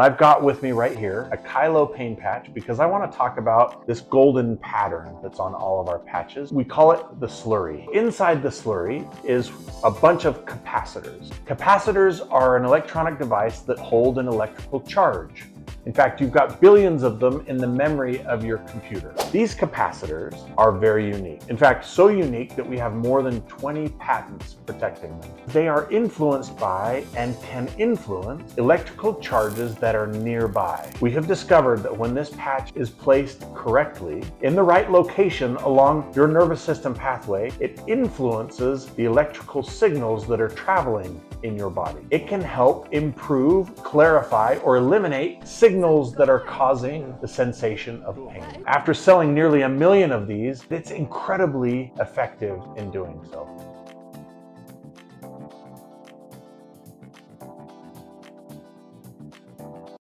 I've got with me right here a Kailo Pain Patch because I want to talk about this golden pattern that's on all of our patches. We call it the slurry. Inside the slurry is a bunch of capacitors. Capacitors are an electronic device that hold an electrical charge. In fact, you've got billions of them in the memory of your computer. These capacitors are very unique. In fact, so unique that we have more than 20 patents protecting them. They are influenced by and can influence electrical charges that are nearby. We have discovered that when this patch is placed correctly in the right location along your nervous system pathway, it influences the electrical signals that are traveling in your body. It can help improve, clarify, or eliminate signals that are causing the sensation of pain. After selling nearly 1 million of these, it's incredibly effective in doing so.